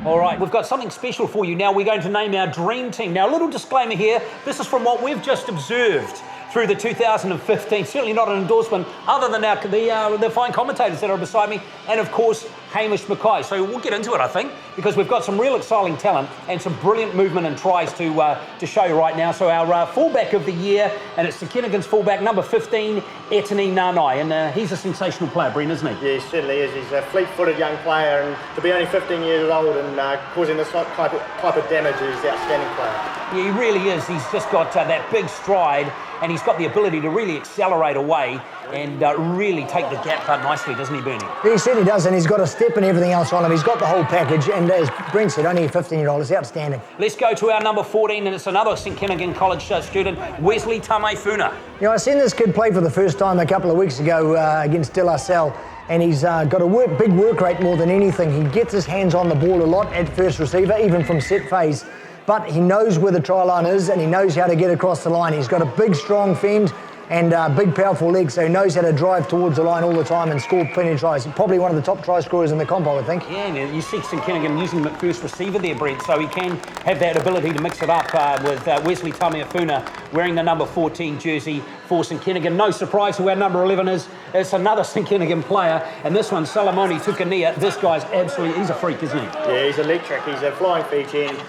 All right, we've got something special for you now. We're going to name our dream team. Now, a little disclaimer here. This is from what we've just observed through the 2015. Certainly not an endorsement, other than the fine commentators that are beside me, and of course, Hamish Mackay. So we'll get into it, I think, because we've got some real exciting talent and some brilliant movement and tries to show you right now. So our fullback of the year, and it's the Kennigan's fullback, number 15, Etani Nanai. And he's a sensational player, Brent, isn't he? Yeah, he certainly is. He's a fleet-footed young player, and to be only 15 years old and causing this type of damage is an outstanding player. Yeah, he really is. He's just got that big stride, and he's got the ability to really accelerate away and really take the gap quite nicely, doesn't he, Bernie? He certainly does, and he's got a step and everything else on him. He's got the whole package, and as Brent said, only a 15-year-old. It's outstanding. Let's go to our number 14, and it's another St Kennigan College student, Wesley Tameifuna. You know, I seen this kid play for the first time a couple of weeks ago against De La Salle, and he's got a big work rate more than anything. He gets his hands on the ball a lot at first receiver, even from set phase. But he knows where the try line is, and he knows how to get across the line. He's got a big, strong fend and big, powerful legs, so he knows how to drive towards the line all the time and score plenty of tries. Probably one of the top try scorers in the comp, I would think. Yeah, and you see St Kennigan using him at first receiver there, Brent, so he can have that ability to mix it up with Wesley Tameifuna wearing the number 14 jersey for St Kennigan. No surprise who our number 11 is. It's another St Kennigan player, and this one, Salimoni Tukania. This guy's absolutely, he's a freak, isn't he? Yeah, he's electric. He's a flying feet end.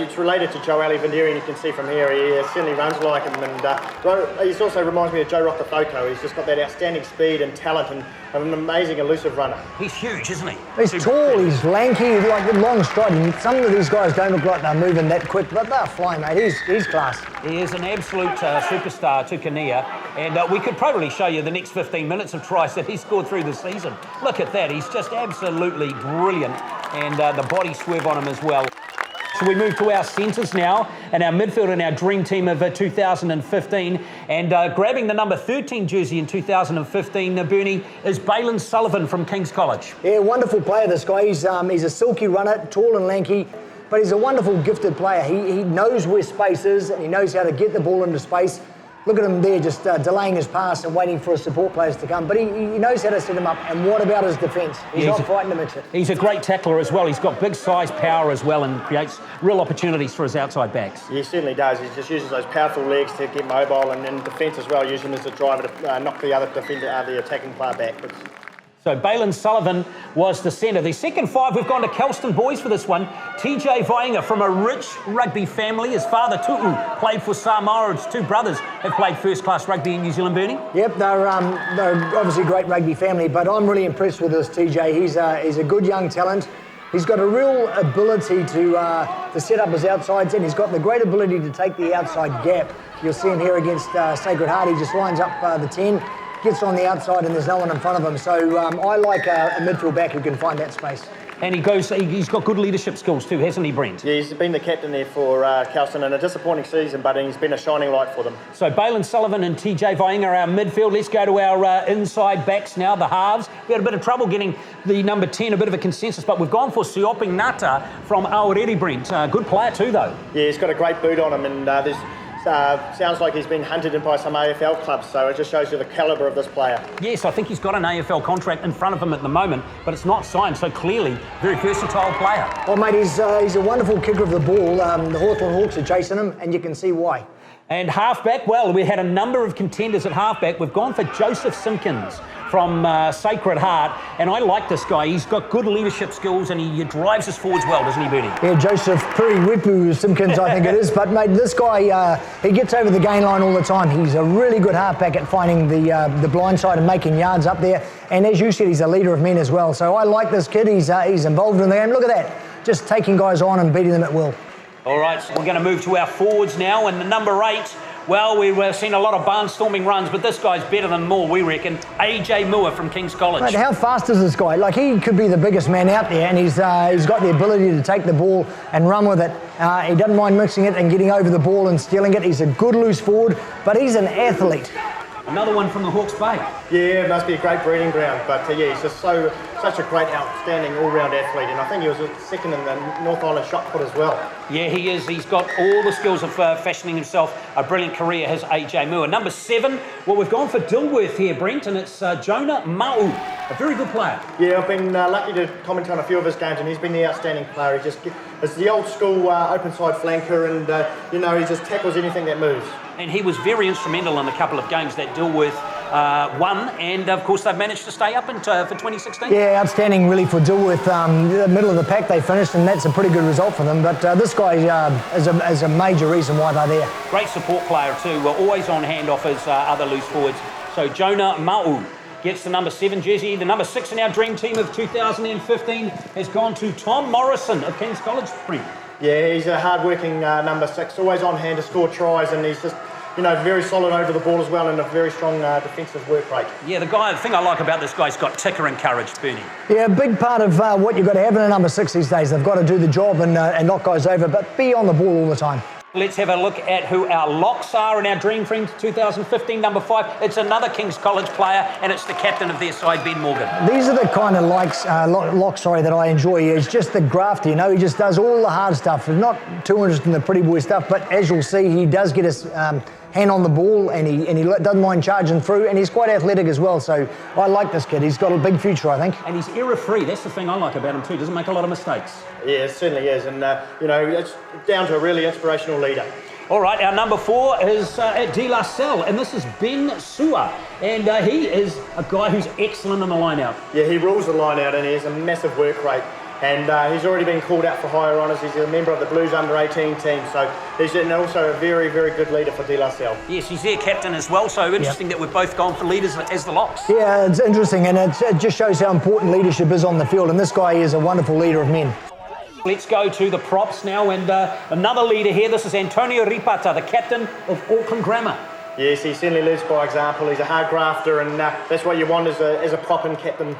It's related to Joe Alivandiri, and you can see from here he certainly runs like him, and he's also reminds me of Joe Rockafoko. He's just got that outstanding speed and talent and an amazing elusive runner. He's huge, isn't he? He's tall, he's lanky, like with long stride. Some of these guys don't look like they're moving that quick, but they're flying, mate. He's class. He is an absolute superstar, Tukania, and we could probably show you the next 15 minutes of tries that he scored through the season. Look at that, he's just absolutely brilliant, and the body swerve on him as well. So we move to our centres now, and our midfield and our dream team of 2015. And grabbing the number 13 jersey in 2015, Bernie, is Bailyn Sullivan from King's College. Yeah, wonderful player, this guy. He's a silky runner, tall and lanky, but he's a wonderful, gifted player. He knows where space is, and he knows how to get the ball into space. Look at him there, just delaying his pass and waiting for his support players to come. But he knows how to set him up. And what about his defence? He's not frightened to mix it. He's a great tackler as well. He's got big size, power as well, and creates real opportunities for his outside backs. He certainly does. He just uses those powerful legs to get mobile, and in defence as well, using him as a driver to knock the other defender, the attacking player backwards. So Bailyn Sullivan was the centre. The second five, we've gone to Kelston boys for this one. TJ Vaega from a rich rugby family. His father, Tu'u, played for Samoa. His two brothers have played first-class rugby in New Zealand, Bernie. Yep, they're obviously a great rugby family, but I'm really impressed with this TJ. He's a good young talent. He's got a real ability to set up his outsides, and he's got the great ability to take the outside gap. You'll see him here against Sacred Heart. He just lines up the 10. Gets on the outside and there's no one in front of him. So I like a midfield back who can find that space. And he's got good leadership skills too, hasn't he, Brent? Yeah, he's been the captain there for Kelston in a disappointing season, but he's been a shining light for them. So Bailyn Sullivan and TJ Vaega are our midfield. Let's go to our inside backs now, the halves. We had a bit of trouble getting the number 10, a bit of a consensus, but we've gone for Sioping Ngata from Awarere, Brent. Good player too, though. Yeah, he's got a great boot on him, and there's... sounds like he's been hunted in by some AFL clubs, so it just shows you the calibre of this player. Yes, I think he's got an AFL contract in front of him at the moment, but it's not signed, so clearly very versatile player. Well, mate, he's a wonderform kicker of the ball. The Hawthorn Hawks are chasing him, and you can see why. And halfback, well, we had a number of contenders at halfback. We've gone for Joseph Simpkins from Sacred Heart, and I like this guy. He's got good leadership skills, and he drives his forwards well, doesn't he, Bernie? Yeah, Joseph Puri Simpkins, I think it is. But, mate, this guy, he gets over the gain line all the time. He's a really good halfback at finding the blind side and making yards up there. And as you said, he's a leader of men as well. So I like this kid. He's involved in the game. Look at that, just taking guys on and beating them at will. All right, so we're going to move to our forwards now, and the number 8, well, we've seen a lot of barnstorming runs, but this guy's better than more, we reckon. AJ Mua from King's College. Mate, how fast is this guy? Like, he could be the biggest man out there, and he's got the ability to take the ball and run with it. He doesn't mind mixing it and getting over the ball and stealing it. He's a good loose forward, but he's an athlete. Another one from the Hawke's Bay. Yeah, it must be a great breeding ground, but yeah, he's just such a great, outstanding all-round athlete, and I think he was second in the North Island shot put as well. Yeah, he is. He's got all the skills of fashioning himself a brilliant career, has AJ Mua. Number 7, well, we've gone for Dilworth here, Brent, and it's Jonah Mau'u A very good player. Yeah, I've been lucky to comment on a few of his games, and he's been the outstanding player. It's the old school open side flanker, and he just tackles anything that moves. And he was very instrumental in a couple of games that Dilworth won, and of course they've managed to stay up for 2016. Yeah, outstanding really for Dilworth. The middle of the pack they finished, and that's a pretty good result for them. But this guy is a major reason why they're there. Great support player too, always on hand off his other loose forwards. So Jonah Mau'u gets the number 7 jersey. The number 6 in our dream team of 2015 has gone to Tom Morrison of King's College Spring. Yeah, he's a hard-working number 6, always on hand to score tries, and he's just, very solid over the ball as well, and a very strong defensive work rate. Yeah, the thing I like about this guy's got ticker and courage, Bernie. Yeah, a big part of what you've got to have in a number 6 these days. They've got to do the job and knock guys over, but be on the ball all the time. Let's have a look at who our locks are in our Dream Friends 2015, number 5. It's another King's College player, and it's the captain of their side, Ben Morgan. These are the kind of locks that I enjoy. He's just the grafter, he just does all the hard stuff. He's not too interested in the pretty boy stuff, but as you'll see, he does get his hand on the ball, and he doesn't mind charging through, and he's quite athletic as well. So I like this kid. He's got a big future, I think. And he's error-free. That's the thing I like about him too. Doesn't make a lot of mistakes. Yeah, it certainly is, and it's down to a really inspirational leader. All right, our number 4 is at De La Salle, and this is Ben Sua, and he is a guy who's excellent in the line-out. Yeah, he rules the line-out, and he has a massive work rate. And he's already been called out for higher honours. He's a member of the Blues under-18 team, so he's also a very, very good leader for De La Salle. Yes, he's their captain as well, so interesting that we've both gone for leaders as the locks. Yeah, it's interesting, and it just shows how important leadership is on the field, and this guy is a wonderful leader of men. Let's go to the props now, and another leader here. This is Antonio Ripata, the captain of Auckland Grammar. Yes, he certainly lives by example. He's a hard grafter, and that's what you want as a prop and captain.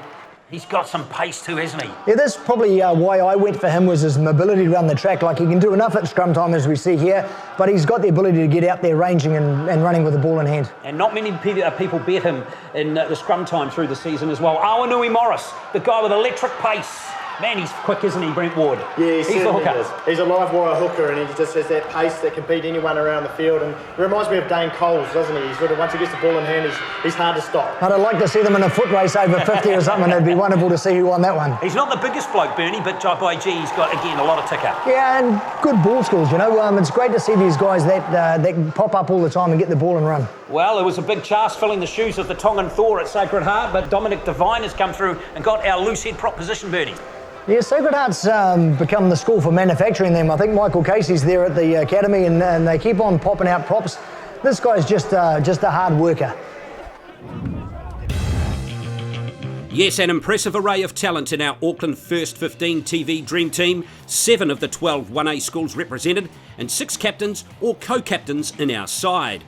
He's got some pace too, hasn't he? Yeah, that's probably why I went for him, was his mobility around the track. Like, he can do enough at scrum time, as we see here, but he's got the ability to get out there ranging and running with the ball in hand. And not many people bet him in the scrum time through the season as well. Awanui Morris, the guy with electric pace. Man, he's quick, isn't he, Brent Ward? Yeah, he's the hooker. Is. He's a live wire hooker, and he just has that pace that can beat anyone around the field. And it reminds me of Dane Coles, doesn't he? Once he gets the ball in hand, he's hard to stop. I'd like to see them in a foot race over 50 or something. It'd be wonderful to see who won that one. He's not the biggest bloke, Bernie, but by G, he's got, again, a lot of ticker. Yeah, and good ball skills, It's great to see these guys that pop up all the time and get the ball and run. Well, it was a big task filling the shoes of the Tongan Thor at Sacred Heart, but Dominic Devine has come through and got our loose head prop position, Bernie. Yeah, Sacred Heart's become the school for manufacturing them. I think Michael Casey's there at the academy, and they keep on popping out props. This guy's just a hard worker. Yes, an impressive array of talent in our Auckland First 15 TV Dream Team. 7 of the 12 1A schools represented, and 6 captains or co-captains in our side.